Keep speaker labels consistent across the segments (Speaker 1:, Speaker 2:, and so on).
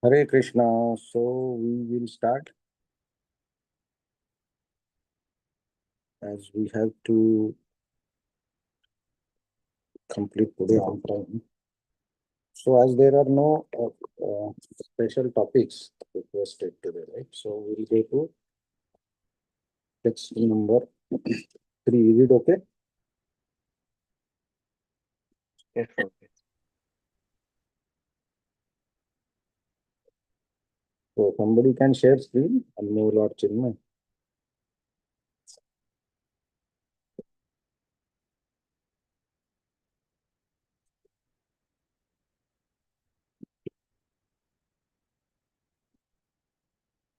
Speaker 1: Hare Krishna. So we will start as we have to complete today on time. So as there are no special topics requested today, right? So we'll go to text number 3. Is it okay?
Speaker 2: Yes, okay.
Speaker 1: So somebody can share screen. Anmol or Chinmay.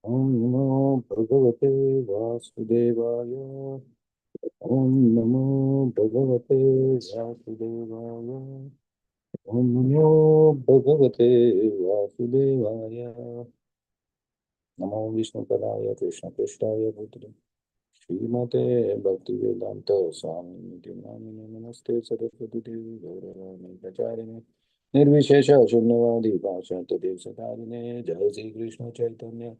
Speaker 1: Om Namo Bhagavate Vasudevaya. Om Namo Bhagavate Vasudevaya. Om Namo Bhagavate Vasudevaya. Namo Vishnupadaya Krishna Prishthaya Bhutale Srimate Bhaktivedanta Swami Niti Namine Namaste Saraswati Devi Gauravani Pracharine Nirvishesha Shunyavadi Bhashanta Dev Satarine Jai Sri Krishna Chaitanya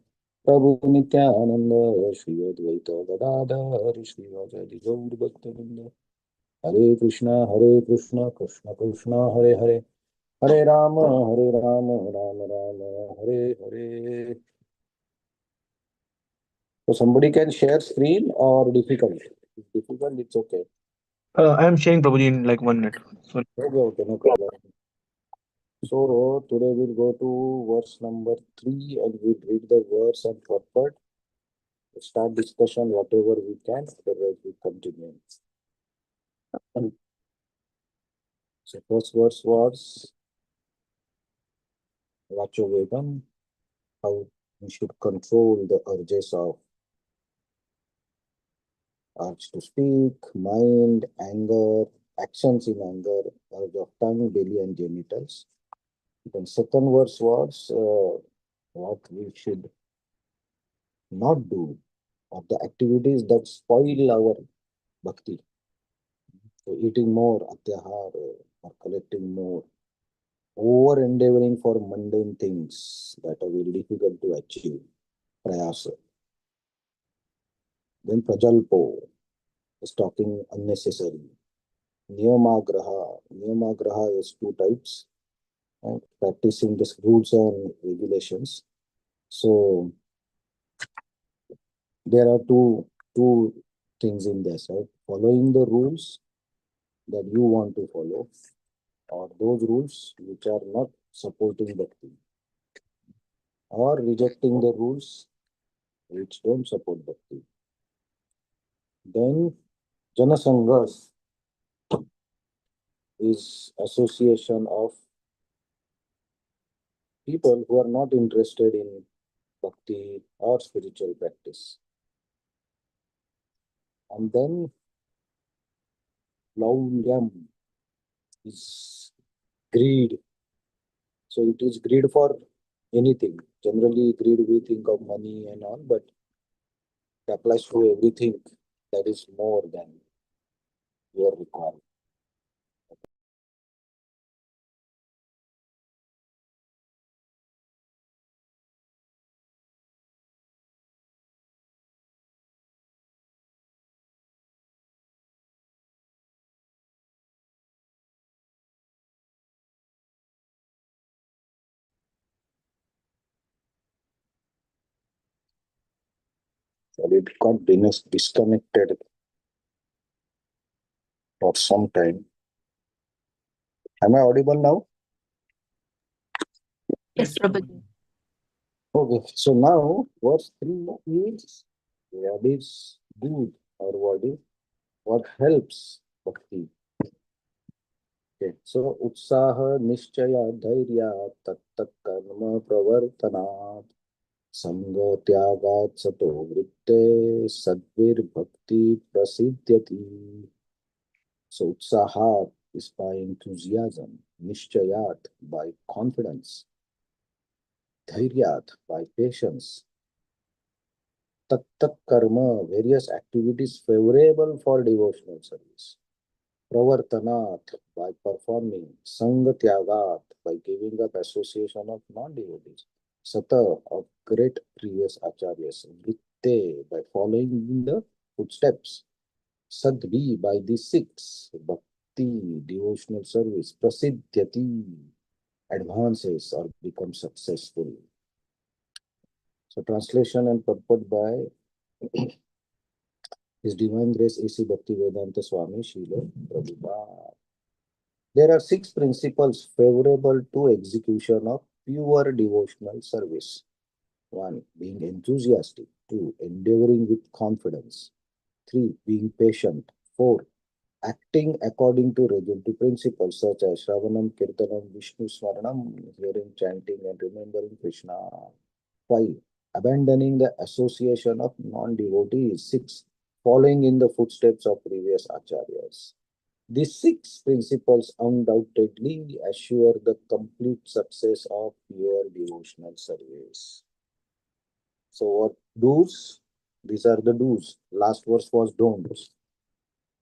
Speaker 1: Prabhu Nityananda Shri Advaita Gadadhar Shri Vajadi Gaur Bhaktavinda Hare Krishna Krishna Krishna Hare Hare Hare Rama Rama Rama Hare Hare. So somebody can share screen or difficult? If difficult, it's okay.
Speaker 2: I am sharing Prabhuji in like 1 minute. So
Speaker 1: Okay, no problem. So today we'll go to verse number 3 and we'll read the verse and purport. Start discussion whatever we can, otherwise we continue. So first verse was Vachovedam, how we should control the urges of urge to speak, mind, anger, actions in anger, urge of tongue, belly, and genitals. Then second verse was what we should not do, or the activities that spoil our bhakti. So eating more, atyahar, or collecting more, over endeavoring for mundane things that are very difficult to achieve, prayasa. Then prajalpo is talking unnecessary. Niyamagraha is two types, practicing the rules and regulations. So there are two things in this, right? Following the rules that you want to follow, or those rules which are not supporting bhakti, or rejecting the rules which don't support bhakti. Then janasanghas is association of people who are not interested in bhakti or spiritual practice. And then laulyam is greed. So it is greed for anything. Generally, greed we think of money and all, but it applies to everything that is more than your requirement. So it got disconnected for some time. Am I audible now?
Speaker 3: Yes, Prabhuji.
Speaker 1: Okay, so now verse 3 is what is good or what helps bhakti. Okay, so utsaha nishchaya dhairya tat karma pravartanat sanga tyagat sato vritte sadvir bhakti prasidhyati. So utsahat is by enthusiasm, nishchayat by confidence, dhairyat by patience, tat karma, various activities favorable for devotional service, pravartanat by performing, sangatyagat by giving up association of non-devotees. Sata of great previous acharyas. Vritte by following in the footsteps. Sadvi by the six. Bhakti, devotional service. Prasidhyati, advances or become successful. So translation and purport by His Divine Grace A.C. Bhaktivedanta Swami Srila Prabhupada. There are six principles favorable to execution of pure devotional service. One, being enthusiastic. Two, endeavoring with confidence. Three, being patient. Four, acting according to regulative principles such as Shravanam, Kirtanam, Vishnu Smaranam, hearing, chanting, and remembering Krishna. Five, abandoning the association of non-devotees. Six, following in the footsteps of previous acharyas. These six principles undoubtedly assure the complete success of your devotional service. So, what do's? These are the do's. Last verse was don'ts.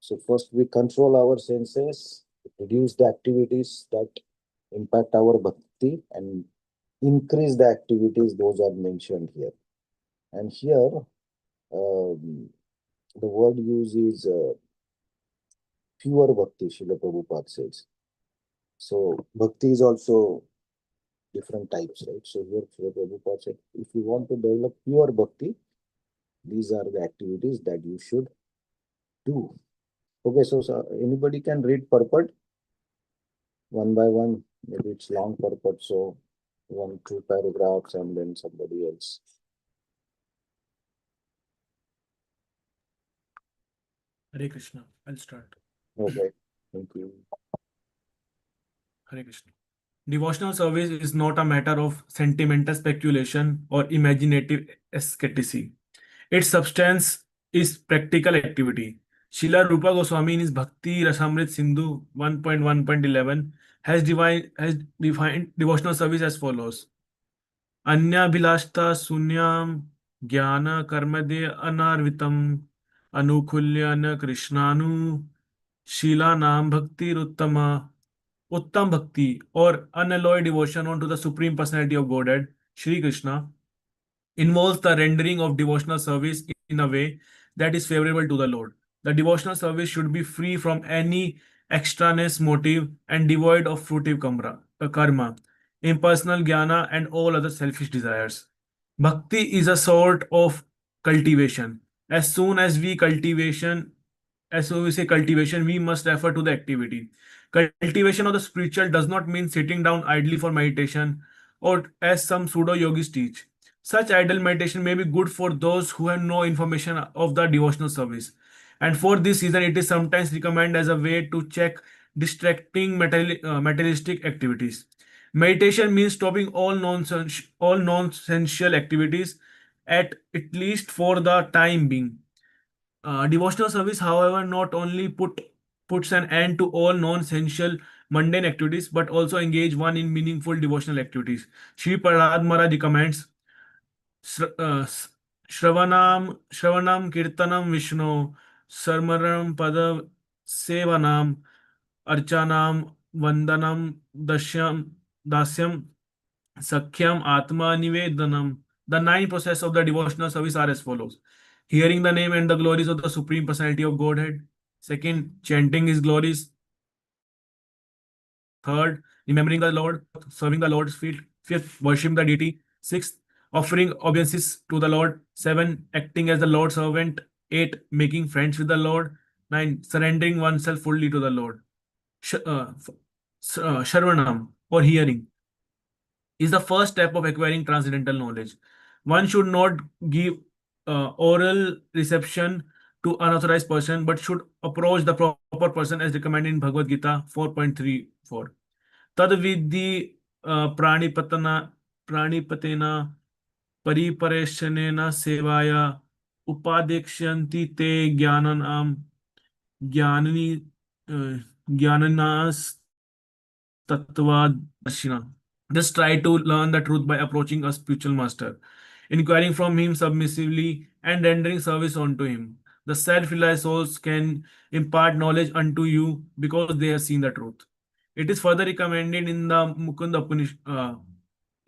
Speaker 1: So, first we control our senses, reduce the activities that impact our bhakti, and increase the activities, those are mentioned here. And here, the word used is pure bhakti, Srila Prabhupada says. So, bhakti is also different types, right? So here Srila Prabhupada said, if you want to develop pure bhakti, these are the activities that you should do. Okay, so anybody can read purport one by one. Maybe it's long purport, so one, two paragraphs, and then somebody else.
Speaker 3: Hare Krishna. I'll start.
Speaker 1: Okay, thank you.
Speaker 3: Hare Krishna. Devotional service is not a matter of sentimental speculation or imaginative asceticism. Its substance is practical activity. Srila Rupa Goswami in his Bhakti Rasamrit Sindhu 1.1.11 has defined devotional service as follows. Anyabhilashta sunyam jnana karmade anarvitam anukulyan krishnanu Shila Nam Bhakti Uttama Uttam Bhakti or unalloyed devotion unto the Supreme Personality of Godhead, Shri Krishna, involves the rendering of devotional service in a way that is favorable to the Lord. The devotional service should be free from any extraneous motive and devoid of fruitive karma, impersonal jnana, and all other selfish desires. Bhakti is a sort of cultivation. As soon as we cultivation, as we say cultivation, we must refer to the activity. Cultivation of the spiritual does not mean sitting down idly for meditation, or as some pseudo yogis teach. Such idle meditation may be good for those who have no information of the devotional service. And for this reason, it is sometimes recommended as a way to check distracting materialistic activities. Meditation means stopping all nonsensical activities at least for the time being. Devotional service, however, not only puts an end to all non-essential mundane activities, but also engage one in meaningful devotional activities. Sri Prahlad Maharaj recommends Shravanam Kirtanam Vishnu Sarmaram Pada Sevanam Archanam Vandanam Dasyam Sakhyam Atma Nivedanam. The nine processes of the devotional service are as follows. Hearing the name and the glories of the Supreme Personality of Godhead. Second, chanting His glories. Third, remembering the Lord. Fourth, serving the Lord's feet. Fifth, worshiping the deity. Sixth, offering obeisances to the Lord. Seven, acting as the Lord's servant. Eight, making friends with the Lord. Nine, surrendering oneself fully to the Lord. Shravanam or hearing is the first step of acquiring transcendental knowledge. One should not give oral reception to unauthorized person, but should approach the proper person as recommended in Bhagavad Gita 4.34. Tad vidhi pranipatena paripareshanena sevaya upadekshanti te ज्ञाननी ज्ञाननास tattvadarshina. Just try to learn the truth by approaching a spiritual master, inquiring from him submissively, and rendering service unto him. The self-realized souls can impart knowledge unto you because they have seen the truth. It is further recommended in the Mukunda Upanishad.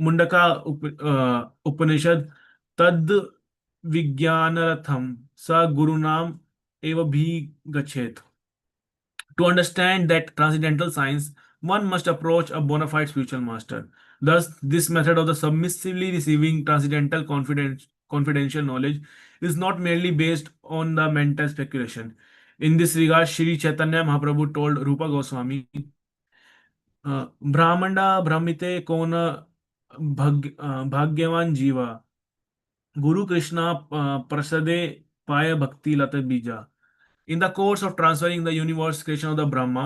Speaker 3: Mundka उपनिषद तद विज्ञानरथम स गुरुनाम एव भी गच्छेत. To understand that transcendental science, one must approach a bona fide spiritual master. Thus, this method of the submissively receiving transcendental confidential knowledge is not merely based on the mental speculation. In this regard, Sri Chaitanya Mahaprabhu told Rupa Goswami, "Brahmanda Brahmite Kona Bhagyavan Jiva, Guru Krishna Prasade Paya Bhakti Lata Bija." In the course of transferring the universe creation of the Brahma,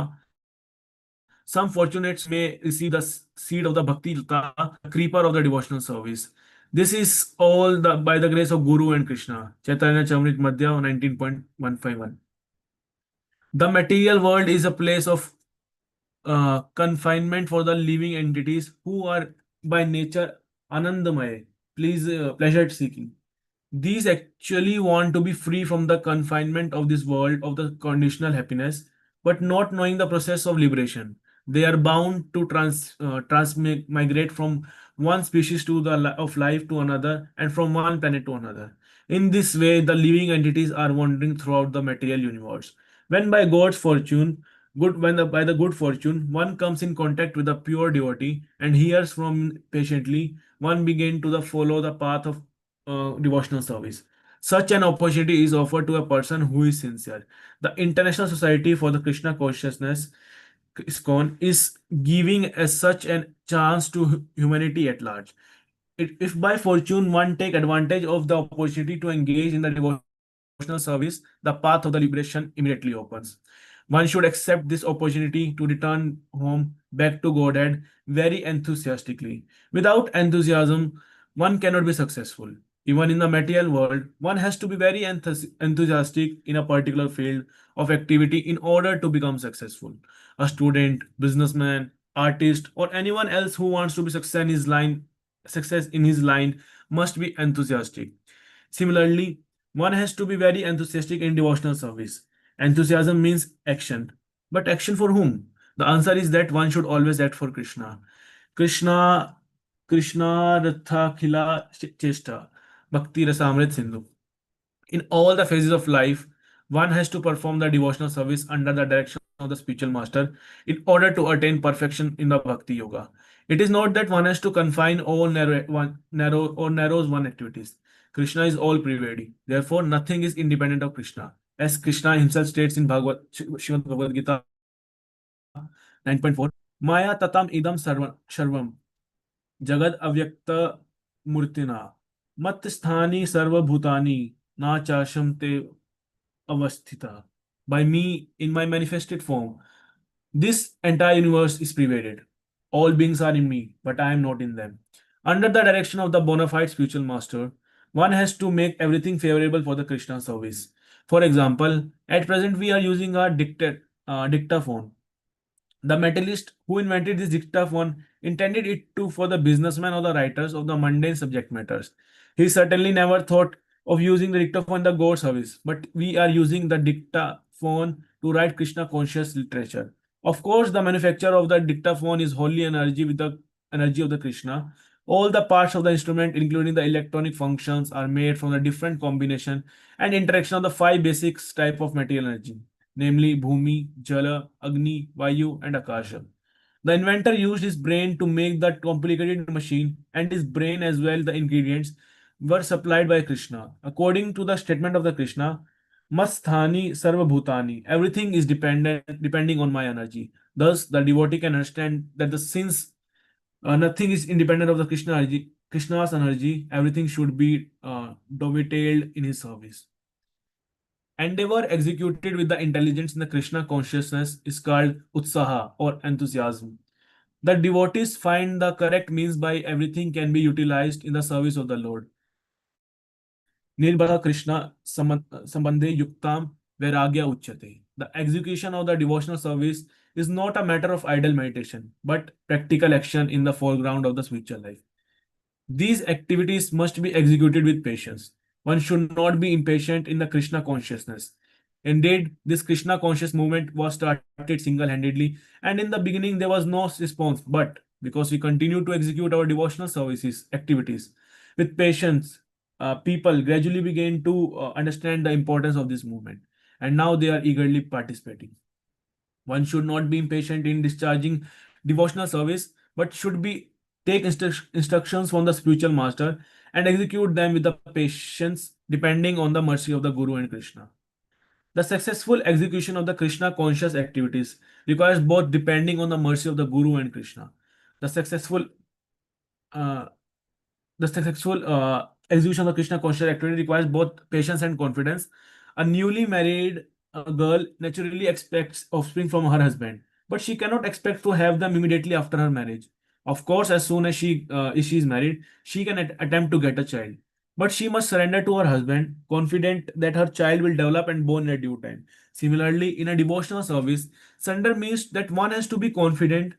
Speaker 3: some fortunates may receive the seed of the Bhakti Lata, the creeper of the devotional service. This is all by the grace of Guru and Krishna. Chaitanya Chamrit Madhya 19.151. The material world is a place of confinement for the living entities who are by nature anandamaya, pleasure seeking. These actually want to be free from the confinement of this world of the conditional happiness, but not knowing the process of liberation. They are bound to transmigrate from one species to of life to another and from one planet to another. In this way, the living entities are wandering throughout the material universe. When by God's fortune, by the good fortune, one comes in contact with a pure devotee and hears from patiently, one begin to follow the path of devotional service. Such an opportunity is offered to a person who is sincere. The International Society for the Krishna Consciousness, ISKCON, is giving as such a chance to humanity at large. If by fortune one take advantage of the opportunity to engage in the devotional service, the path of the liberation immediately opens. One should accept this opportunity to return home back to Godhead very enthusiastically. Without enthusiasm, one cannot be successful. Even in the material world, one has to be very enthusiastic in a particular field of activity in order to become successful. A student, businessman, artist, or anyone else who wants to be success in his line must be enthusiastic. Similarly, one has to be very enthusiastic in devotional service. Enthusiasm means action. But action for whom? The answer is that one should always act for Krishna. Krishna, Krishna Ratha Khila Chesta, Bhakti Rasamrit Sindhu. In all the phases of life, one has to perform the devotional service under the direction of the spiritual master in order to attain perfection in the bhakti yoga. It is not that one has to confine all narrows one activities. Krishna is all pervading. Therefore, nothing is independent of Krishna. As Krishna himself states in Srimad Bhagavad Gita 9.4, Maya tatam idam sarvam जगद अव्यक्त मूर्तिना मत स्थानी सर्वभूतानि ना चाशम te avasthita. By me in my manifested form, this entire universe is pervaded. All beings are in me, but I am not in them. Under the direction of the bona fide spiritual master, one has to make everything favorable for the Krishna service. For example, at present we are using a dictaphone. The materialist who invented this dictaphone intended it to for the businessmen or the writers of the mundane subject matters. He certainly never thought of using the dictaphone in the God service, but we are using the dictaphone to write Krishna conscious literature. Of course, the manufacture of the dictaphone is wholly energy with the energy of the Krishna. All the parts of the instrument, including the electronic functions, are made from the different combination and interaction of the five basic type of material energy, namely Bhumi, Jala, Agni, Vayu, and Akasha. The inventor used his brain to make that complicated machine, and his brain as well the ingredients were supplied by Krishna. According to the statement of the Krishna, Masthani Sarva Bhutani, everything is depending on my energy. Thus, the devotee can understand that the since nothing is independent of the Krishna's energy, everything should be dovetailed in his service. Endeavor executed with the intelligence in the Krishna consciousness is called utsaha or enthusiasm. The devotees find the correct means by everything can be utilized in the service of the Lord. Nirbhara Krishna Sambandhe Yuktam Vairagya Uchyate. The execution of the devotional service is not a matter of idle meditation, but practical action in the foreground of the spiritual life. These activities must be executed with patience. One should not be impatient in the Krishna consciousness. Indeed, this Krishna conscious movement was started single handedly, and in the beginning there was no response. But because we continue to execute our devotional services activities with patience. People gradually begin to understand the importance of this movement, and now they are eagerly participating. One should not be impatient in discharging devotional service, but should be take instructions from the spiritual master and execute them with the patience depending on the mercy of the Guru and Krishna. The successful execution of the Krishna conscious activities requires both depending on the mercy of the Guru and Krishna. The successful uh, the successful execution of the Krishna conscious activity requires both patience and confidence. A newly married girl naturally expects offspring from her husband, but she cannot expect to have them immediately after her marriage. Of course, as soon as she is married, she can attempt to get a child, but she must surrender to her husband, confident that her child will develop and born in a due time. Similarly, in a devotional service, surrender means that one has to be confident.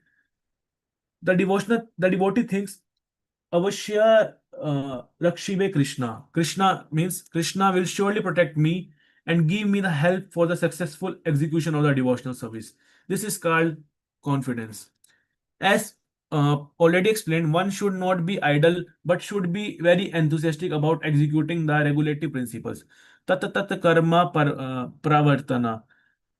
Speaker 3: The devotee thinks Avashya Rakshive Krishna. Krishna means Krishna will surely protect me and give me the help for the successful execution of the devotional service. This is called confidence. As already explained, one should not be idle but should be very enthusiastic about executing the regulative principles. Tat tat karma pravartana.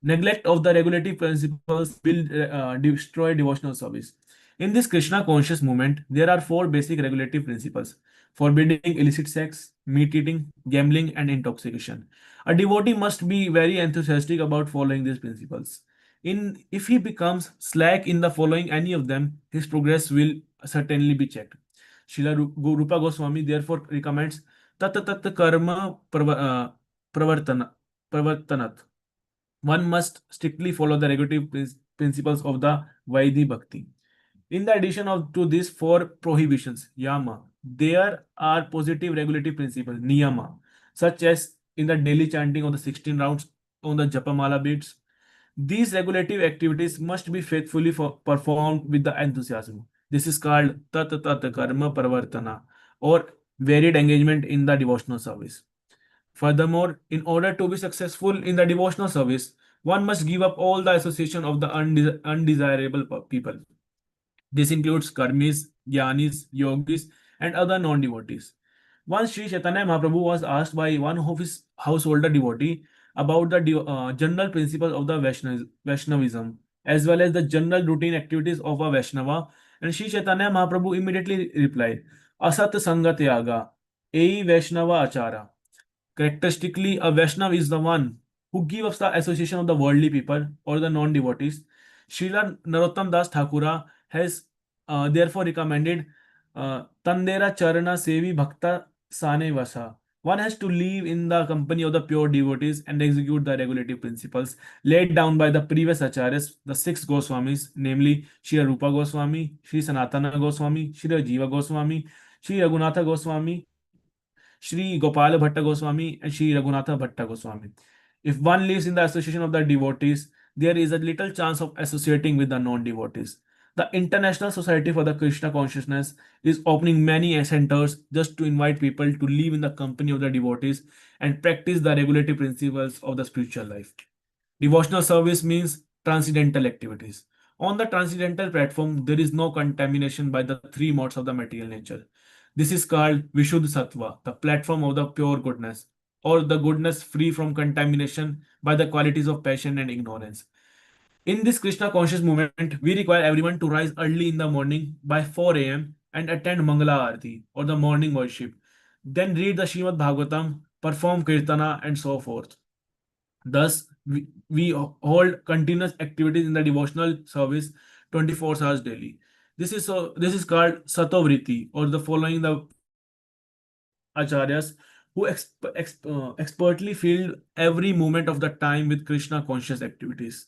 Speaker 3: Neglect of the regulative principles will destroy devotional service. In this Krishna conscious movement, there are four basic regulative principles: forbidding illicit sex, meat eating, gambling, and intoxication. A devotee must be very enthusiastic about following these principles. In if he becomes slack in the following any of them, his progress will certainly be checked. Rupa Goswami therefore recommends tat tat karma pravartana, pravartanat. One must strictly follow the regulative principles of the Vaidhi Bhakti. In the addition to these four prohibitions, yama, there are positive regulative principles, niyama, such as in the daily chanting of the 16 rounds on the Japamala beads. These regulative activities must be faithfully performed with the enthusiasm. This is called tat tat karma pravartana, or varied engagement in the devotional service. Furthermore, in order to be successful in the devotional service, one must give up all the association of the undesirable people. This includes karmis, jnanis, yogis, and other non-devotees. Once Sri Chaitanya Mahaprabhu was asked by one of his householder devotee about the general principles of the Vaishnavism, as well as the general routine activities of a Vaishnava, and Sri Chaitanya Mahaprabhu immediately replied, Asat Sanga Tyaga, Ei Vaishnava Achara. Characteristically, a Vaishnav is the one who gives up the association of the worldly people or the non-devotees. Srila Narottam Das Thakura has therefore recommended Tandera Charana Sevi Bhakta Sane Vasa. One has to live in the company of the pure devotees and execute the regulative principles laid down by the previous acharyas, the six Goswamis, namely Sri Rupa Goswami, Sri Sanatana Goswami, Sri Jiva Goswami, Sri Raghunatha Goswami, Sri Gopala Bhatta Goswami, and Sri Raghunatha Bhatta Goswami. If one lives in the association of the devotees, there is a little chance of associating with the non-devotees. The International Society for the Krishna Consciousness is opening many centers just to invite people to live in the company of the devotees and practice the regulative principles of the spiritual life. Devotional service means transcendental activities. On the transcendental platform, there is no contamination by the three modes of the material nature. This is called Vishuddha Sattva, the platform of the pure goodness, or the goodness free from contamination by the qualities of passion and ignorance. In this Krishna conscious movement, we require everyone to rise early in the morning by 4 a.m. and attend Mangala Arati or the morning worship, then read the Srimad Bhagavatam, perform Kirtana, and so forth. Thus, we hold continuous activities in the devotional service 24 hours daily. This is called Satovriti, or the following the acharyas who expertly filled every moment of the time with Krishna conscious activities.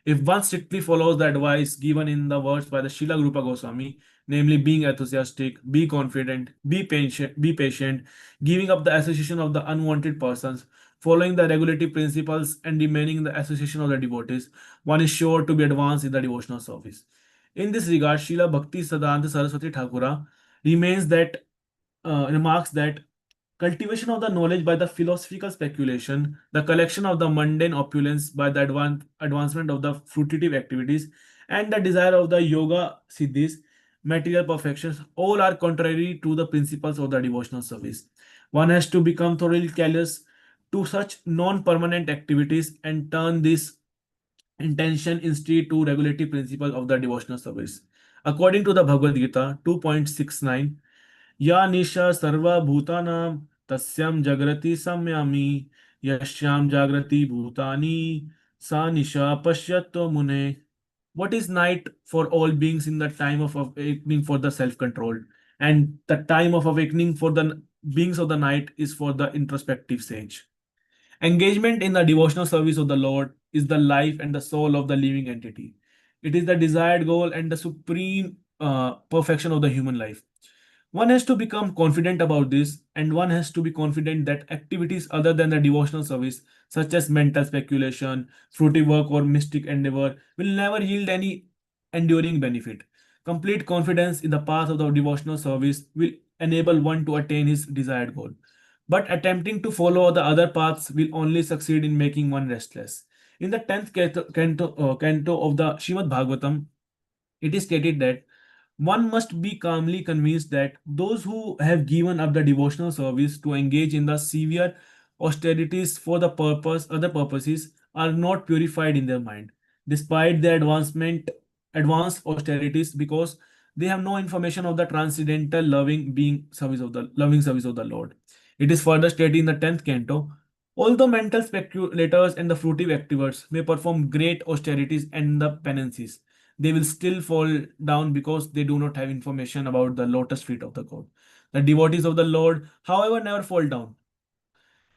Speaker 3: If one strictly follows the advice given in the words by the Srila Rupa Goswami, namely being enthusiastic, be confident, be patient, giving up the association of the unwanted persons, following the regulative principles, and remaining in the association of the devotees, one is sure to be advanced in the devotional service. In this regard, Srila Bhakti Siddhanta Saraswati Thakura remarks that cultivation of the knowledge by the philosophical speculation, the collection of the mundane opulence by the advancement of the fruitive activities, and the desire of the yoga siddhis material perfections, all are contrary to the principles of the devotional service. One has to become thoroughly callous to such non-permanent activities and turn this intention instead to regulative principle of the devotional service. According to the Bhagavad Gita 2.69, या निशा सर्वभूतानां तस्यां जागृति संयमी यस्यां जागृति भूतानि सा निशा पश्यतो मुने. What is night for all beings in the time of awakening for the self-control, and the time of awakening for the beings of the night is for the introspective sage. Engagement in the devotional service of the Lord is the life and the soul of the living entity. It is the desired goal and the supreme perfection of the human life. One has to become confident about this, and one has to be confident that activities other than the devotional service, such as mental speculation, fruitive work, or mystic endeavor, will never yield any enduring benefit. Complete confidence in the path of the devotional service will enable one to attain his desired goal. But attempting to follow the other paths will only succeed in making one restless. In the 10th canto of the Srimad Bhagavatam, it is stated that one must be calmly convinced that those who have given up the devotional service to engage in the severe austerities for the other purposes, are not purified in their mind, despite their advanced austerities, because they have no information of the transcendental loving service of the Lord. It is further stated in the 10th canto. Although mental speculators and the fruitive activists may perform great austerities and the penances, they will still fall down because they do not have information about the lotus feet of the God. The devotees of the Lord, however, never fall down.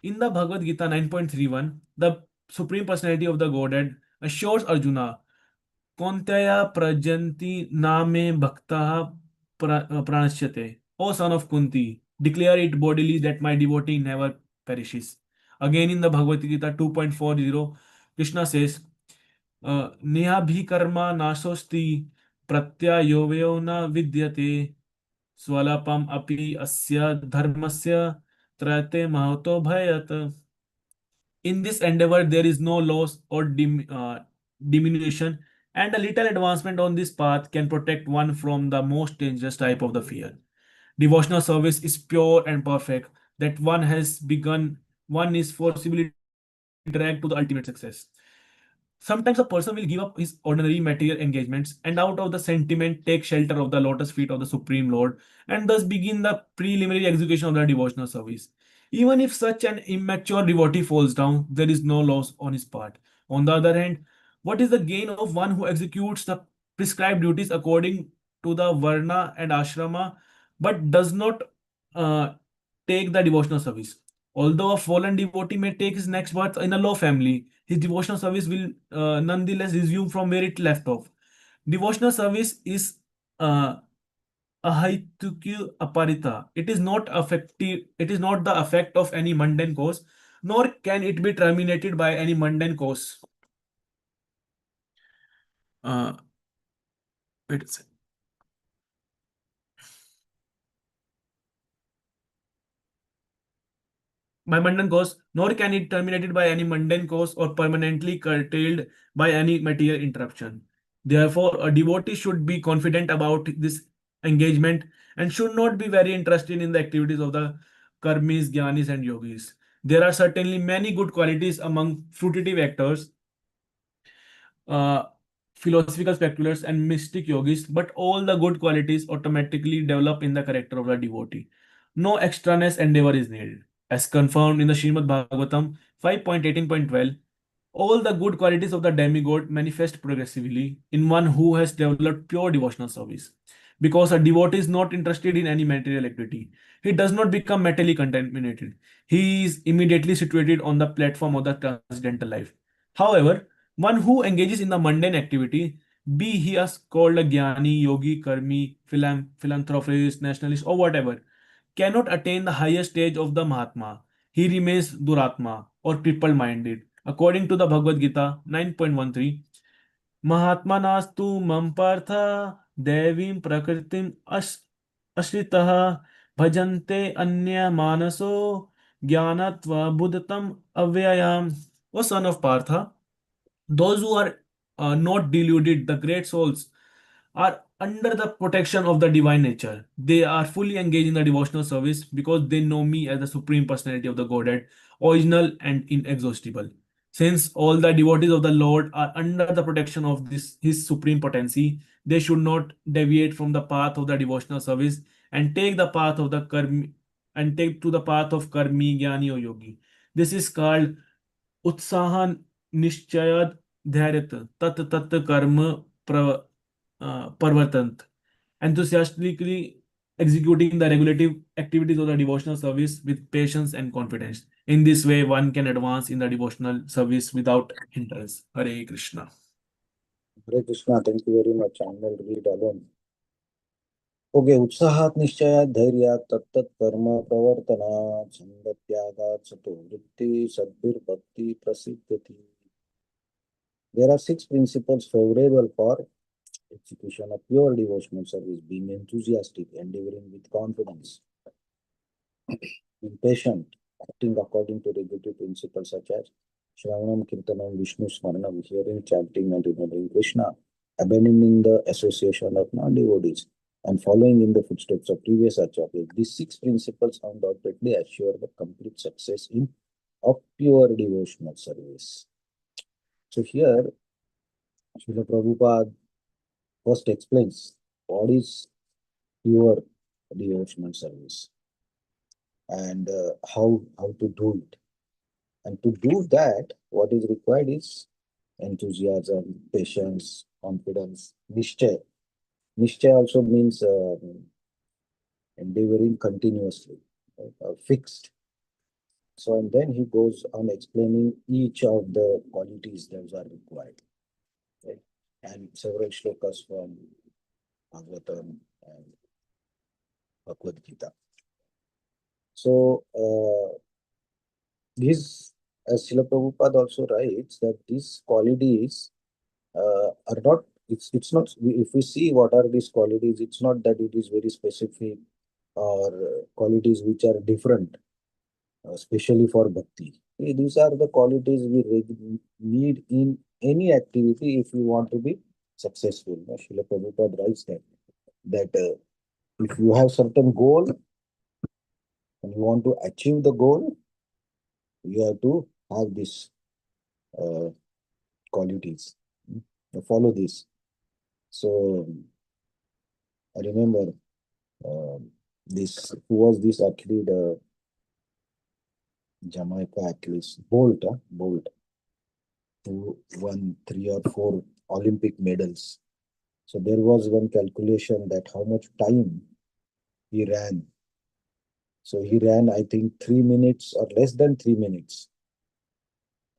Speaker 3: In the Bhagavad Gita 9.31, the Supreme Personality of the Godhead assures Arjuna, Kontaya prajanti name bhakta pranashyate. O son of Kunti, declare it bodily that my devotee never perishes. Again in the Bhagavad Gita 2.40, Krishna says, नेहाभिकर्मा नाशोस्ति प्रत्यायोवयो न विद्यते स्वल्पम अपि अस्य धर्मस्य त्रयते Mahato भयत. In this endeavor, there is no loss or diminution, and a little advancement on this path can protect one from the most dangerous type of the fear. Devotional service is pure and perfect, that one has begun, one is forcibly dragged to the ultimate success. Sometimes a person will give up his ordinary material engagements and out of the sentiment take shelter of the lotus feet of the Supreme Lord and thus begin the preliminary execution of the devotional service. Even if such an immature devotee falls down, there is no loss on his part. On the other hand, what is the gain of one who executes the prescribed duties according to the Varna and Ashrama but does not uh, take the devotional service? Although a fallen devotee may take his next birth in a low family, his devotional service will nonetheless resume from where it left off. Devotional service is uh, ahaitukyu aparita. It is not affective. It is not the effect of any mundane cause, nor can it be terminated by any mundane cause. Uh, wait a second. By mundane cause, nor can it terminated by any mundane cause or permanently curtailed by any material interruption. Therefore, a devotee should be confident about this engagement and should not be very interested in the activities of the karmis, jnanis, and yogis. There are certainly many good qualities among fruitive actors, uh, philosophical speculators, and mystic yogis, but all the good qualities automatically develop in the character of the devotee. No extraneous endeavor is needed. As confirmed in the Srimad Bhagavatam 5.18.12, all the good qualities of the demigod manifest progressively in one who has developed pure devotional service. Because a devotee is not interested in any material activity, he does not become mentally contaminated. He is immediately situated on the platform of the transcendental life. However, one who engages in the mundane activity, be he as called a jnani, yogi, karmi, philanthropist, nationalist, or whatever, cannot attain the highest stage of the Mahatma. He remains Duratma or triple minded. According to the Bhagavad Gita 9.13, Mahatma nastu mampartha devim prakritim ashritah bhajante anya manaso jnanatva buddhatam avyayam. O son of Partha, those who are not deluded, the great souls, are under the protection of the divine nature. They are fully engaged in the devotional service because they know me as the supreme personality of the Godhead, original and inexhaustible. Since all the devotees of the Lord are under the protection of this His supreme potency, they should not deviate from the path of the devotional service and take the path of the karmi and take to the path of karmi, jnani or yogi. This is called उत्साह निश्चय धैर्य तत् तत् कर्म प्रवर्तन्त, enthusiastically executing the regulative activities of the devotional service with patience and confidence. In this way, one can advance in the devotional service without hindrance. Hare Krishna.
Speaker 1: Hare Krishna, thank you very much. I will read alone. Okay, उत्साहात निश्चयात धैर्यात तत्तत् कर्म प्रवर्तनात् संगत्यागात् सतो वृत्ति सद्भिर भक्ति प्रसिद्धति. There are 6 principles favorable for execution of pure devotional service: being enthusiastic, endeavoring with confidence, being patient, acting according to regulative principles such as Shravanam, Kirtanam, Vishnu Smaranam, hearing, chanting, and remembering Krishna, abandoning the association of non-devotees, and following in the footsteps of previous acharyas. These 6 principles undoubtedly assure the complete success in of pure devotional service. So here, Srila Prabhupada first explains what is pure devotional service and how to do it. And to do that, what is required is enthusiasm, patience, confidence, nishchay. Nishchay also means endeavoring continuously, right, fixed. So, and then he goes on explaining each of the qualities that are required, right? And several shlokas from Bhagavatam and Bhagavad Gita. So, these, as Srila Prabhupada also writes, that these qualities are not, it's not, if we see what are these qualities, it's not that it is very specific or qualities which are different, especially for bhakti. These are the qualities we need in any activity if we want to be successful. Srila Prabhupada writes that if you have certain goal and you want to achieve the goal, you have to have these qualities. Follow this. So I remember this, who was this athlete, Jamaica athlete, Bolt, who won 3 or 4 Olympic medals. So there was one calculation that how much time he ran. So he ran, I think, 3 minutes or less than 3 minutes,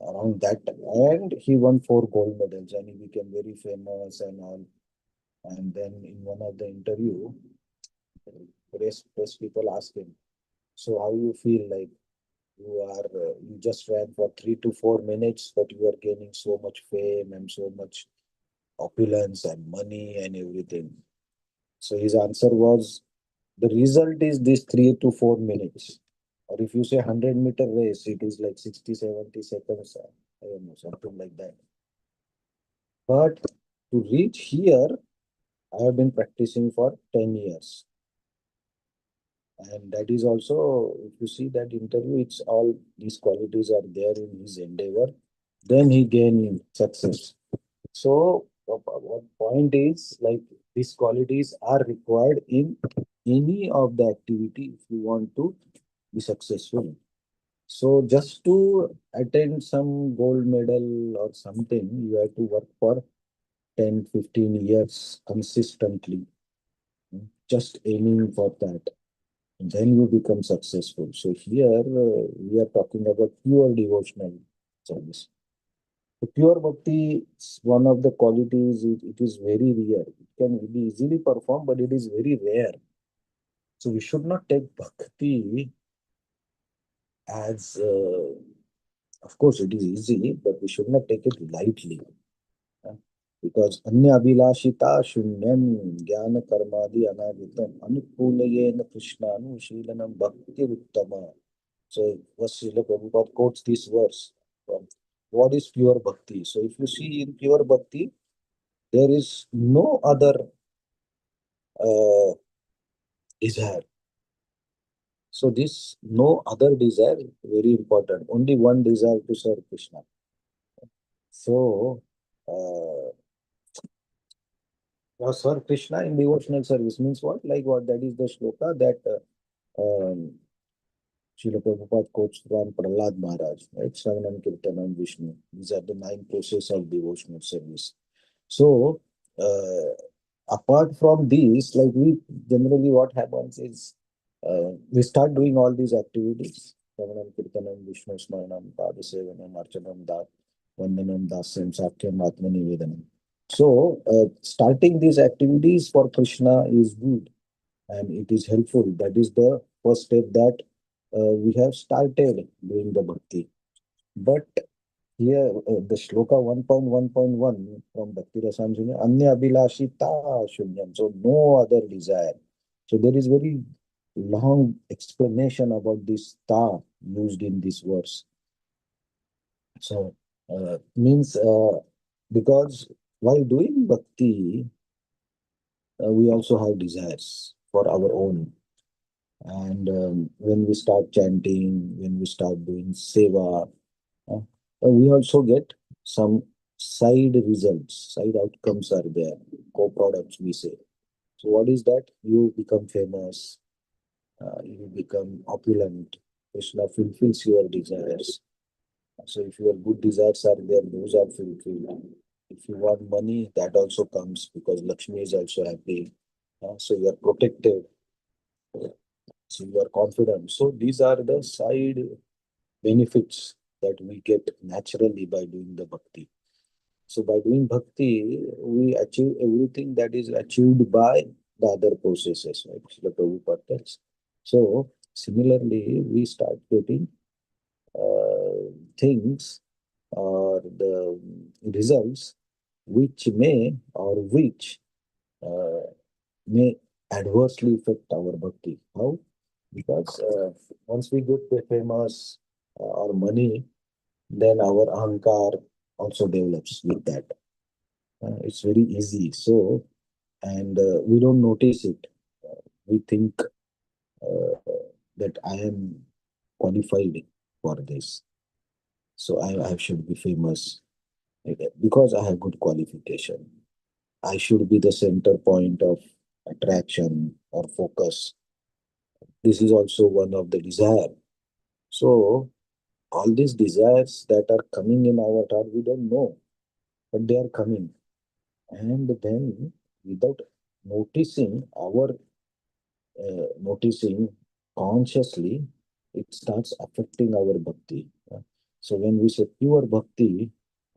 Speaker 1: around that, and he won 4 gold medals and he became very famous and all. And then in one of the interview, press people ask him, so how you feel, like you just ran for 3 to 4 minutes, but you are gaining so much fame and so much opulence and money and everything. So his answer was, the result is this 3 to 4 minutes. Or if you say 100-meter race, it is like 60, 70 seconds, I don't know, something like that. But to reach here, I have been practicing for 10 years. And that is also, if you see that interview, it's all these qualities are there in his endeavor. Then he gained success. So what point is, like, these qualities are required in any of the activity if you want to be successful. So just to attain some gold medal or something, you have to work for 10, 15 years consistently, just aiming for that. And then you become successful. So here we are talking about pure devotional service. The pure bhakti is one of the qualities, it is very rare. It can be easily performed, but it is very rare. So we should not take bhakti as, of course, it is easy, but we should not take it lightly. Because anya abhilashita shunyam jnana karmadi anaditam anukulayena krishnanu shilanam bhakti uttama. So Srila Prabhupada quotes this verse. What is pure bhakti? So if you see in pure bhakti, there is no other desire. So this no other desire, very important. Only one desire to serve Krishna. So serve Krishna in devotional service means what? Like what? That is the shloka that Srila Prabhupada quotes from Prahlad Maharaj, right? Shravanam, Kirtanam, Vishnu. These are the 9 processes of devotional service. So, apart from these, like we generally what happens is we start doing all these activities. Shravanam, Kirtanam, Vishnu Smaranam, Padasevanam, Archanam, Vandanam, Dasyam, Sakyam, Atmanivedanam. So, starting these activities for Krishna is good and it is helpful. That is the first step that we have started doing the bhakti. But here, the shloka 1.1.1 from Bhakti Rasamrita, Anya Abhilashita Shunyam. So, no other desire. So, there is very long explanation about this ta used in this verse. So, means because while doing bhakti, we also have desires for our own. And when we start chanting, when we start doing seva, we also get some side results, side outcomes are there, co-products we say. So what is that? You become famous, you become opulent, Krishna fulfills your desires. So if your good desires are there, those are fulfilled. If you want money, that also comes because Lakshmi is also happy. So you are protected. So you are confident. So these are the side benefits that we get naturally by doing the bhakti. So by doing bhakti, we achieve everything that is achieved by the other processes, right? Srila Prabhupada tells. So similarly, we start getting things or the results which may or which uh, may adversely affect our bhakti. How? Because once we get famous or money, then our ahankar also develops with that. It's very easy. So, and we don't notice it. We think that I am qualified for this. So I should be famous because I have good qualification. I should be the center point of attraction or focus. This is also one of the desire. So all these desires that are coming in our heart, we don't know, but they are coming. And then without noticing consciously, it starts affecting our bhakti. So when we say pure bhakti,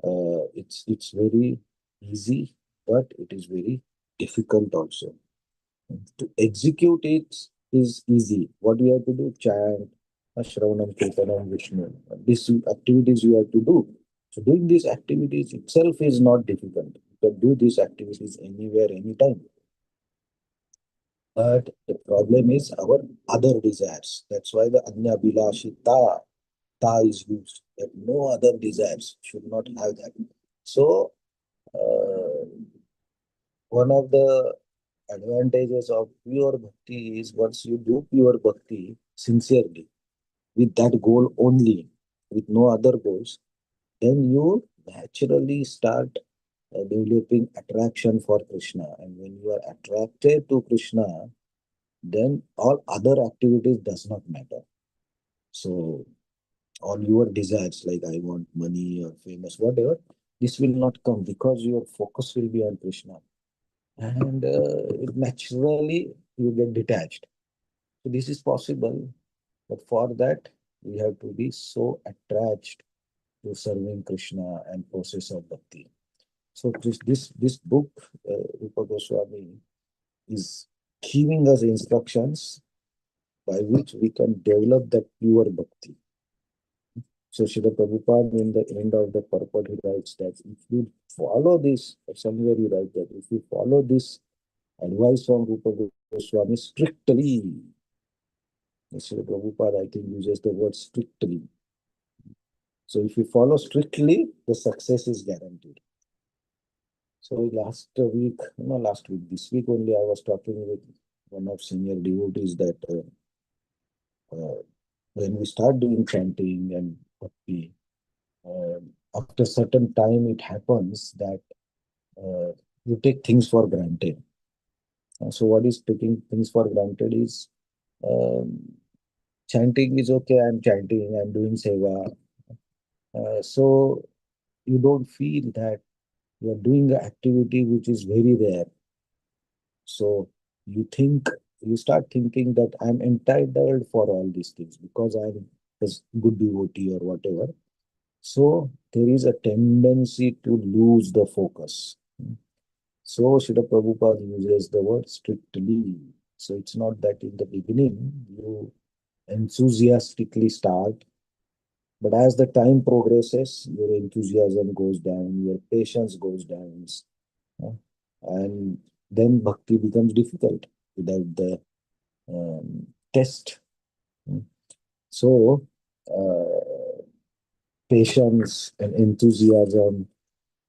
Speaker 1: it's very easy, but it is very difficult also. To execute it is easy. What we have to do? Chant, Shravanam, Kirtanam, Vishnu. These activities you have to do. So doing these activities itself is not difficult. You can do these activities anywhere, anytime. But the problem is our other desires. That's why the Anya Bilashita ta is used. That no other desires should not have that. So one of the advantages of pure bhakti is once you do pure bhakti sincerely, with that goal only, with no other goals, then you naturally start developing attraction for Krishna. And when you are attracted to Krishna, then all other activities does not matter. So all your desires, like I want money or famous, whatever, this will not come because your focus will be on Krishna. And naturally you get detached. So this is possible, but for that we have to be so attached to serving Krishna and process of bhakti. So this book, Rupa Goswami, is giving us instructions by which we can develop that pure bhakti. So Srila Prabhupada in the end of the purport he writes that if you follow this, or somewhere he writes that if you follow this advice from Rupa Goswami strictly, Srila Prabhupada I think uses the word strictly. So if you follow strictly, the success is guaranteed. So this week only, I was talking with one of senior devotees that when we start doing chanting and bhakti, uh, after certain time, it happens that uh, you take things for granted. So what is taking things for granted is um, chanting is okay. I'm chanting. I'm doing seva. So you don't feel that you are doing an activity which is very rare. So you think you start thinking that I'm entitled for all these things because I'm a good devotee or whatever. So there is a tendency to lose the focus. So Srila Prabhupada uses the word strictly. So it's not that in the beginning you enthusiastically start, but as the time progresses, your enthusiasm goes down, your patience goes down, uh, and then bhakti becomes difficult without the test. So, patience and enthusiasm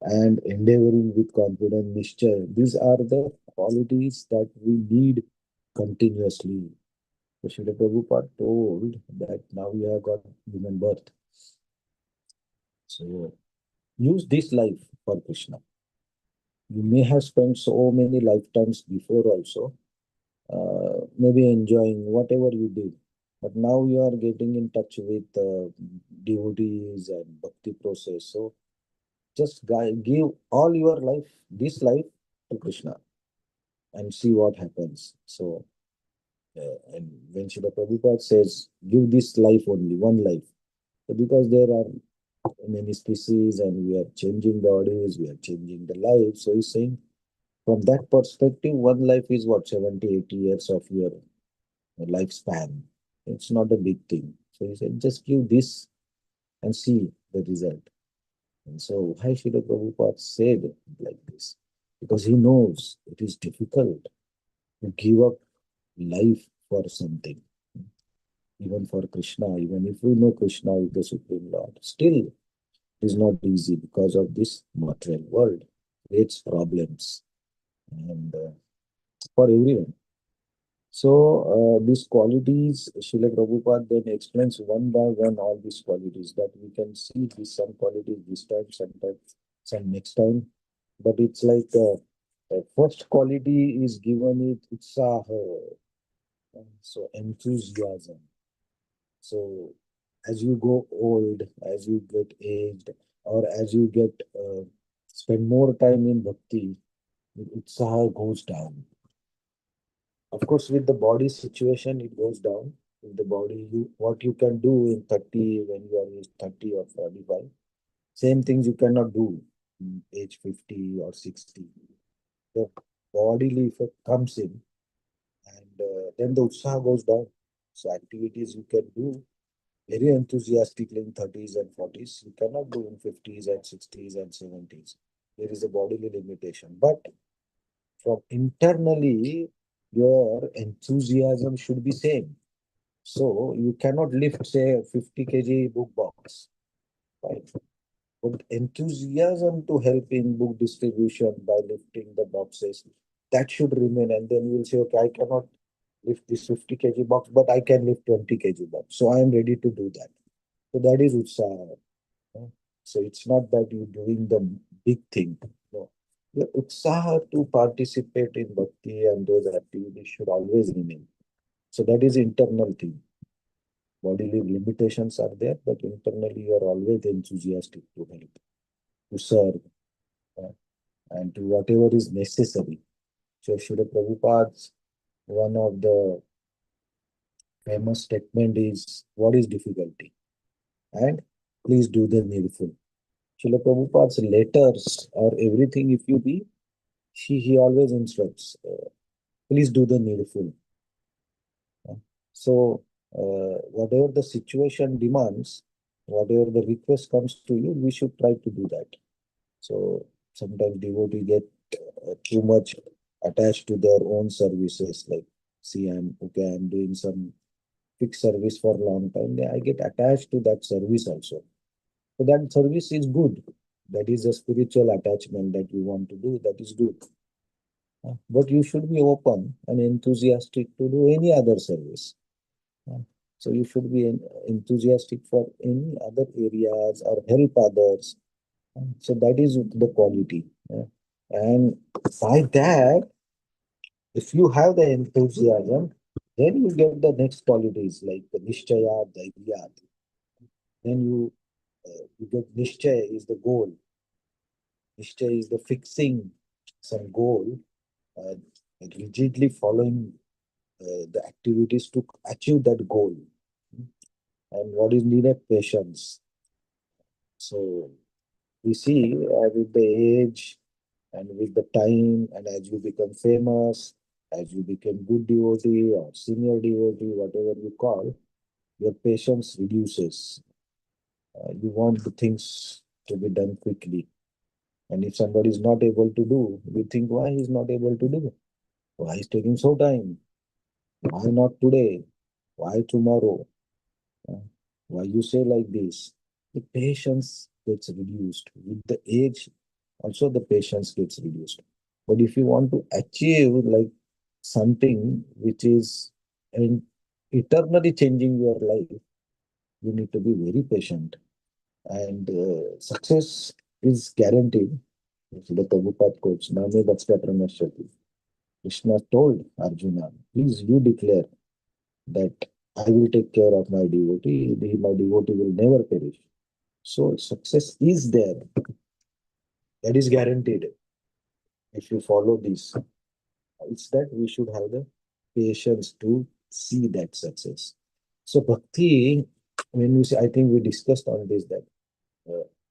Speaker 1: and endeavoring with confidence, nischay, these are the qualities that we need continuously. So Srila Prabhupada told that now we have got human birth. So use this life for Krishna. You may have spent so many lifetimes before also, maybe enjoying whatever you did. But now you are getting in touch with devotees and bhakti process. So just give all your life, this life, to Krishna and see what happens. So, and when Srila Prabhupada says, give this life only, one life, so because there are many species and we are changing bodies, we are changing the life. So he's saying, from that perspective, one life is what, 70, 80 years of your lifespan. It's not a big thing. So he said, just give this and see the result. And so why Srila Prabhupada said like this? Because he knows it is difficult to give up life for something. Even for Krishna, even if we know Krishna is the Supreme Lord, still it is not easy because of this material world. Creates problems and for everyone. So these qualities, Srila Prabhupada then explains one by one all these qualities that we can see these some qualities this time, sometimes some next time. But it's like first quality is given it utsaha, so enthusiasm. So as you go old, as you get aged, or as you get spend more time in bhakti, utsaha goes down. Of course, with the body situation, it goes down. With the body, what you can do in 30 when you are age 30 or 45, same things you cannot do in age 50 or 60. The bodily effect comes in, and then the utsaha goes down. So activities you can do very enthusiastically in 30s and 40s, you cannot do in 50s and 60s and 70s. There is a bodily limitation. But from internally, your enthusiasm should be same. So you cannot lift, say, a 50 kg book box, right? But enthusiasm to help in book distribution by lifting the boxes, that should remain. And then you will say, okay, I cannot lift this 50 kg box, but I can lift 20 kg box. So I am ready to do that. So that is utsaha. So it's not that you're doing the big thing. No. Your utsaha to participate in bhakti and those activities should always remain. So that is internal thing. Bodily limitations are there, but internally you are always enthusiastic to help, to serve, uh, and to whatever is necessary. So Srila Prabhupada's one of the famous statement is, what is difficulty? And please do the needful. Srila Prabhupada's letters or everything, if you be, he always instructs, please do the needful. So, whatever the situation demands, whatever the request comes to you, we should try to do that. So, sometimes devotee get too much attached to their own services. Like, see, I'm doing some fixed service for a long time. I get attached to that service also. So that service is good, that is a spiritual attachment that you want to do, that is good. But you should be open and enthusiastic to do any other service. Uh, So you should be enthusiastic for any other areas or help others. So that is the quality. And by that, if you have the enthusiasm, then you get the next qualities like the nishchaya, dhairya. Then you get nishchaya is the goal. Nishchaya is the fixing some goal, uh, rigidly following the activities to achieve that goal. And what is needed? Patience. So we see with the age and with the time, and as you become famous, as you become good devotee or senior devotee, whatever you call, your patience reduces. You want the things to be done quickly. And if somebody is not able to do, we think why he's not able to do? Why is taking so time? Why not today? Why tomorrow? Uh, Why you say like this? The patience gets reduced. With the age, also the patience gets reduced. But if you want to achieve like something which is in eternally changing your life, you need to be very patient. And success is guaranteed. The Prabhupada quotes, Name Bachka Pranashati. Krishna told Arjuna, please you declare that I will take care of my devotee, my devotee will never perish. So success is there. That is guaranteed if you follow this. It's that we should have the patience to see that success. So bhakti, when we say, I think we discussed on this that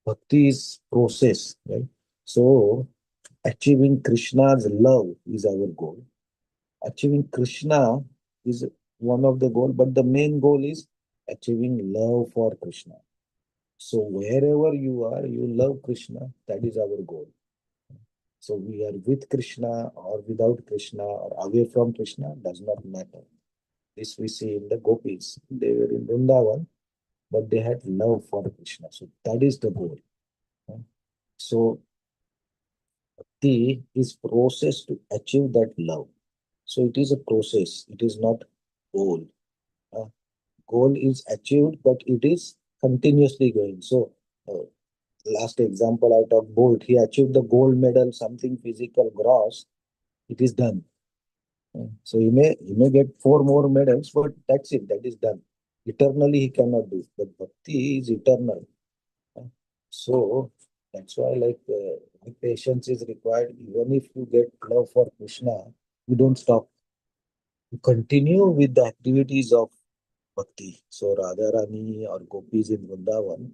Speaker 1: bhakti is process, right? So achieving Krishna's love is our goal. Achieving Krishna is one of the goal, but the main goal is achieving love for Krishna. So wherever you are, you love Krishna. That is our goal. So we are with Krishna or without Krishna or away from Krishna does not matter. This we see in the gopis. They were in Vrindavan, but they had love for Krishna. So that is the goal. So the is process to achieve that love. So it is a process. It is not goal. Uh, Goal is achieved, but it is continuously going. So last example I talked Bolt. He achieved the gold medal, something physical gross. It is done. So he may get 4 more medals, but that's it. That is done. Eternally he cannot do. But bhakti is eternal. Uh, So that's why patience is required. Even if you get love for Krishna, you don't stop. You continue with the activities of bhakti. So Radharani or gopis in Vrindavan,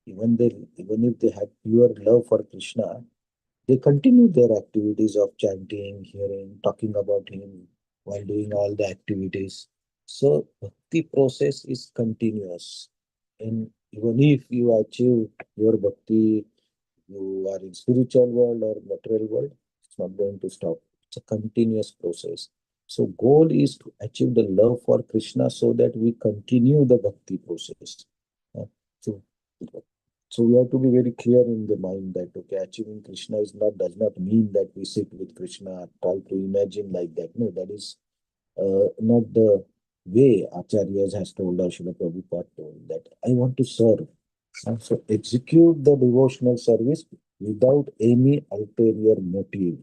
Speaker 1: even if they had pure love for Krishna, they continued their activities of chanting, hearing, talking about him while doing all the activities. So bhakti process is continuous. And even if you achieve your bhakti, you are in spiritual world or material world, it's not going to stop. It's a continuous process. So goal is to achieve the love for Krishna so that we continue the bhakti process. Uh, So so we have to be very clear in the mind that okay, achieving Krishna is not does not mean that we sit with Krishna, try to imagine like that. No, that is not the way Acharyas has told us, Srila Prabhupada told that I want to serve. So execute the devotional service without any ulterior motive.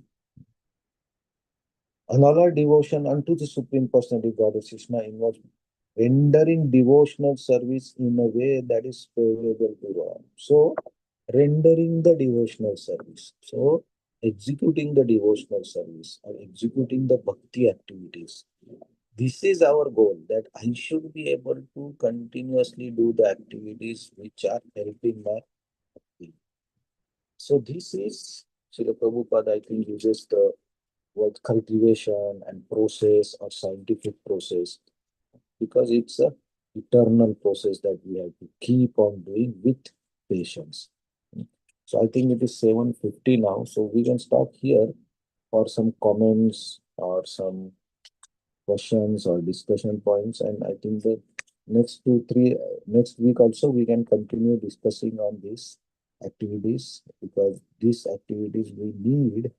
Speaker 1: Another devotion unto the Supreme Personality Goddess Krishna involves rendering devotional service in a way that is favorable to God. So, rendering the devotional service. So, executing the devotional service or executing the bhakti activities. This is our goal that I should be able to continuously do the activities which are helping my bhakti. So, this is Srila Prabhupada, I think, uses the word cultivation and process or scientific process because it's a eternal process that we have to keep on doing with patience. So I think it is 7:50 now, so we can stop here for some comments or some questions or discussion points, and I think the next 2 3 next week also we can continue discussing on this. activities, because these activities we need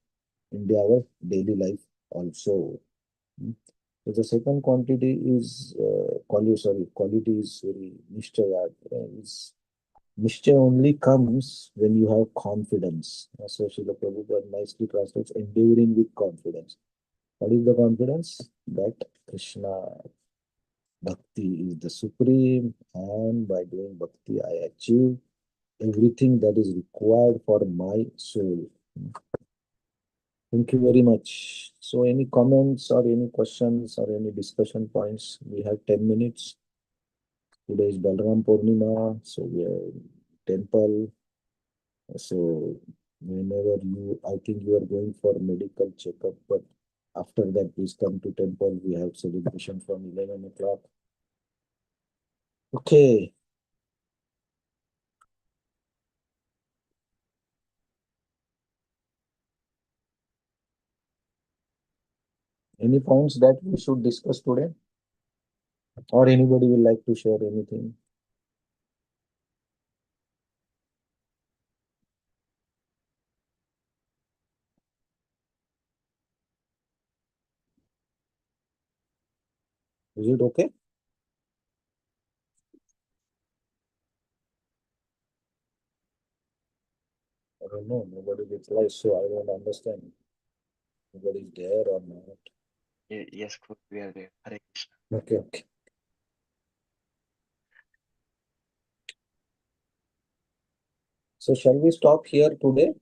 Speaker 1: in our daily life also. Mm. So the second quantity is quality is very nishchaya. Is Nishchay only comes when you have confidence. So Srila Prabhupada nicely translates enduring with confidence. What is the confidence? That Krishna Bhakti is the supreme, and by doing Bhakti, I achieve everything that is required for my soul. Thank you very much. So, any comments or any questions or any discussion points? We have 10 minutes. Today is Balram Purnima, so we are in temple. So, whenever I think you are going for medical checkup, but after that, please come to temple. We have celebration from 11 o'clock. Okay. Any points that we should discuss today? Or anybody will like to share anything? Is it okay? I don't know. Nobody replies, so I don't understand. Nobody is there or not.
Speaker 2: Yes, Guru, we are there. Hare Krishna.
Speaker 1: Okay, okay. So shall we stop here today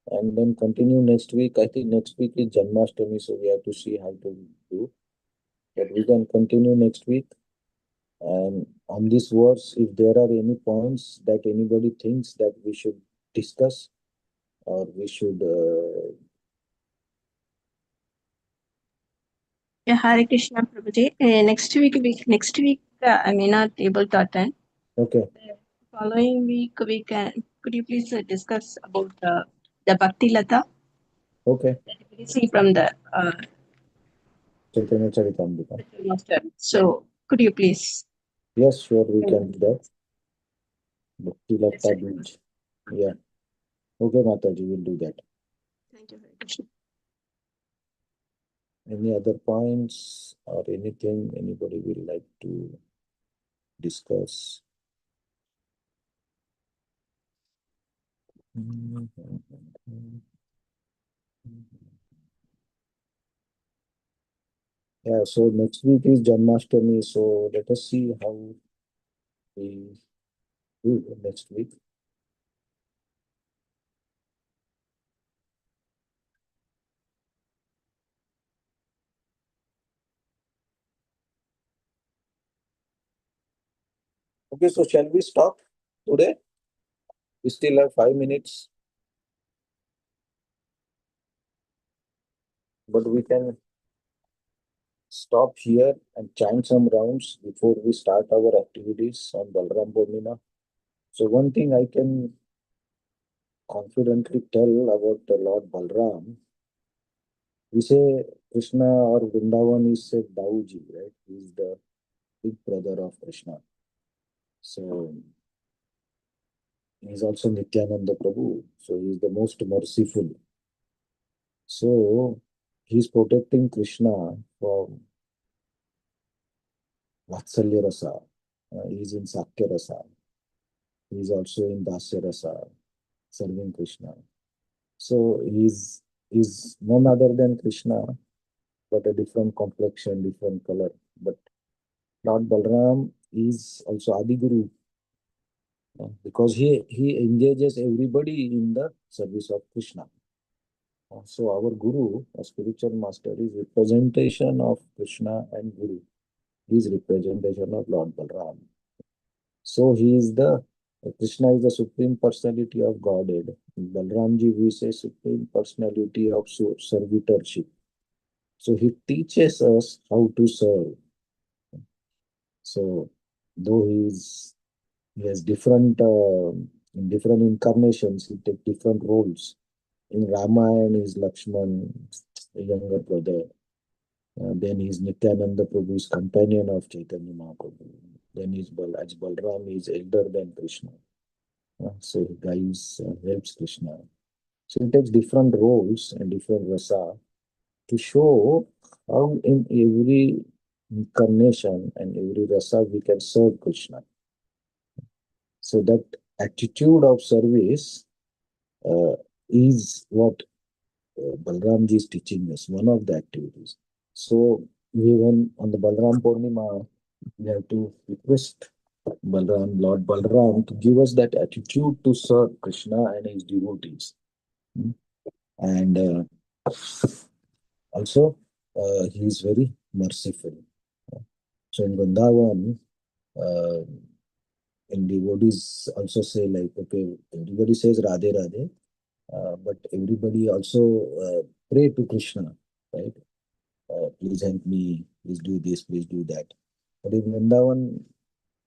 Speaker 1: and then continue next week? I think next week is Janmashtami, so we have to see how to do. But we can continue next week. And on this verse, if there are any points that anybody thinks that we should discuss or we should
Speaker 4: Yeah, Hare Krishna Prabhuji. Next week, I may not able to attend.
Speaker 1: okay.
Speaker 4: The following week, could you please discuss about the Bhakti Lata
Speaker 1: Okay.
Speaker 4: that we see from the
Speaker 1: Chaitanya Charitamrita.
Speaker 4: master? So, could you please?
Speaker 1: Yes, sure, we can do that. Bhakti
Speaker 4: Yes,
Speaker 1: Latta
Speaker 4: sir.
Speaker 1: Beach. Yeah. Okay, Mataji, we'll do that.
Speaker 4: Thank you, Hare Krishna.
Speaker 1: Any other points or anything anybody will like to discuss? Yeah, so next week is Janmashtami, so let us see how we do next week. Okay, so shall we stop today? We still have 5 minutes, but we can stop here and chant some rounds before we start our activities on Balram Purnima. So one thing I can confidently tell about the Lord Balram, we say Krishna or Vrindavan is said Dauji, right? He is the big brother of Krishna. So he is also Nityananda Prabhu. So he is the most merciful. So he is protecting Krishna from Vatsalya Rasa. He is in Sakya Rasa. He is also in Dasya Rasa, serving Krishna. So is none other than Krishna, but a different complexion, different color. But Lord Balram is also Adi Guru, because he engages everybody in the service of Krishna. So our Guru, a spiritual master, is representation of Krishna and Guru. He is representation of Lord Balram. So he is the Krishna is the supreme personality of Godhead. Balramji, we say supreme personality of servitorship. So he teaches us how to serve. So though he has different in different incarnations, he takes different roles. In Ramayana, he's Lakshman, a younger brother. Then he's Nityananda Prabhu, is companion of Chaitanya Mahaprabhu. Then as Balram, is elder than Krishna. So he guides, helps Krishna. So he takes different roles and different rasa to show how in every incarnation and every rasa we can serve Krishna. So that attitude of service uh, is what Balramji is teaching us, one of the activities. So even on the Balram Purnima, we have to request Balram, Lord Balram, to give us that attitude to serve Krishna and his devotees. Hmm. And also, he is very merciful. So in Vrindavan, uh, and devotees also say like, okay, everybody says Radhe Radhe, but everybody also pray to Krishna, right? Please help me, please do this, please do that. But in Vrindavan,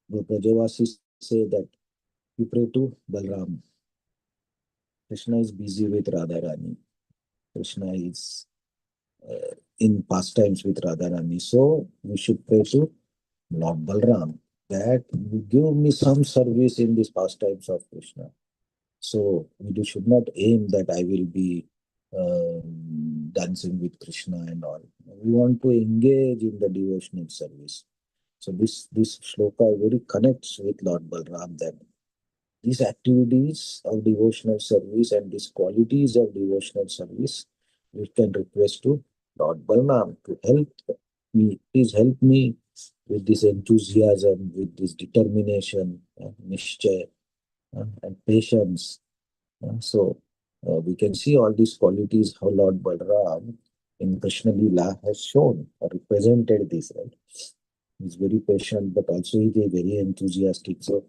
Speaker 1: the Brajavasis say that you pray to Balram. Krishna is busy with Radharani. Krishna is in pastimes with Radharani. So we should pray to Lord Balram that you give me some service in these pastimes of Krishna. So we should not aim that I will be dancing with Krishna and all. We want to engage in the devotional service. So this shloka very connects with Lord Balram that these activities of devotional service and these qualities of devotional service, we can request to Lord Balram to help me. Please help me with this enthusiasm, with this determination, nishchay, and patience. So we can see all these qualities how Lord Balram in Krishna Lila has shown or represented this, right? He's very patient, but also he's very enthusiastic. So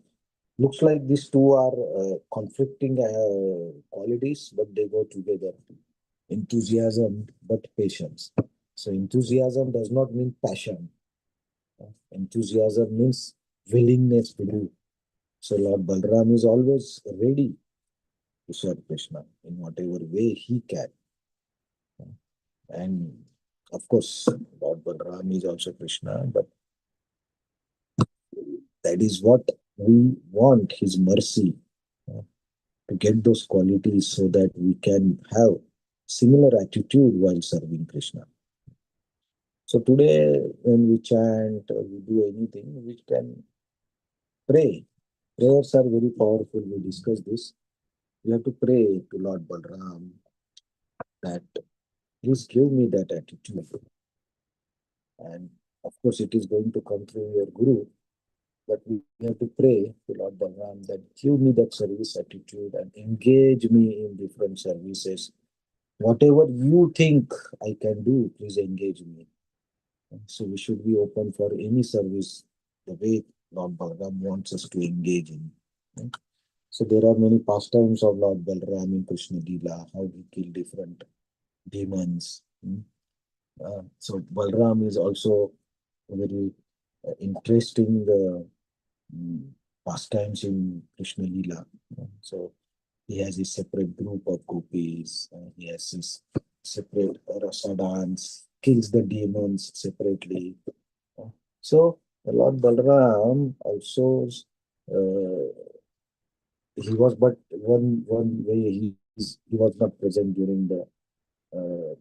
Speaker 1: looks like these two are conflicting qualities, but they go together. Enthusiasm, but patience. So enthusiasm does not mean passion. Enthusiasm means willingness to do. So Lord Balram is always ready to serve Krishna in whatever way he can. And of course, Lord Balram is also Krishna, but that is what we want, his mercy, to get those qualities so that we can have similar attitude while serving Krishna. So today, when we chant or we do anything, we can pray. Prayers are very powerful. We discussed this. We have to pray to Lord Balram that please give me that attitude. And of course, it is going to come through your Guru, but we have to pray to Lord Balram that give me that service attitude and engage me in different services. Whatever you think I can do, please engage me. So we should be open for any service the way Lord Balram wants us to engage in. Right? So there are many pastimes of Lord Balram in Krishna Lila, how he killed different demons. So Balram is also a very interesting pastimes in Krishna Lila. So he has his separate group of gopis. He has his separate rasa dance, kills the demons separately. So Lord Balram also he was, but one way he was not present during the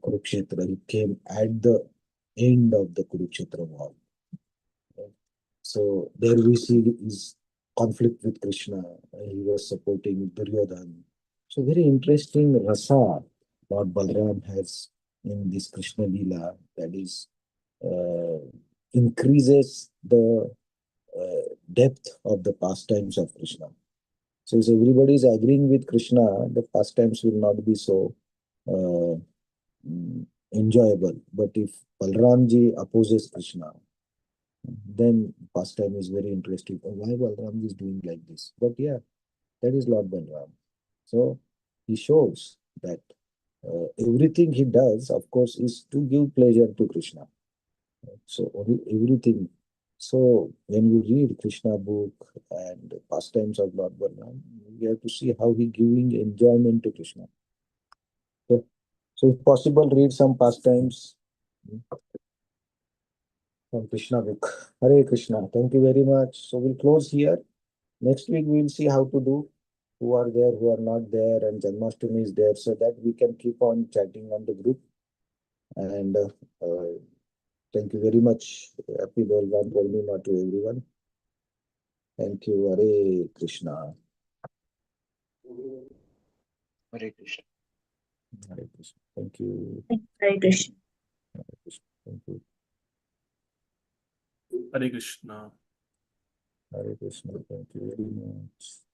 Speaker 1: Kurukshetra. He came at the end of the Kurukshetra war. So there we see his conflict with Krishna. He was supporting Duryodhana. So very interesting rasa Lord Balram has in this Krishna Lila, that is uh, increases the depth of the pastimes of Krishna. So if everybody is agreeing with Krishna, the pastimes will not be so uh, enjoyable. But if Balramji opposes Krishna, then pastime is very interesting. Oh, why Balramji is doing like this? But yeah, that is Lord Balram. So he shows that everything he does, of course, is to give pleasure to Krishna. So everything. So when we read Krishna book and pastimes of Lord Balram, we have to see how he giving enjoyment to Krishna. Okay. So if possible, read some pastimes from Krishna book. Hare Krishna. Thank you very much. So we'll close here. Next week we'll see how to do who are there, who are not there, and Janmashtami is there, so that we can keep on chatting on the group. And thank you very much. Happy Bolwan Purnima to everyone. Thank you. Hare Krishna.
Speaker 2: Hare Krishna.
Speaker 1: Hare Krishna. Thank you.
Speaker 4: Hare Krishna.
Speaker 1: Hare Krishna. Thank you.
Speaker 3: Hare Krishna.
Speaker 1: Hare Krishna. Thank you very much.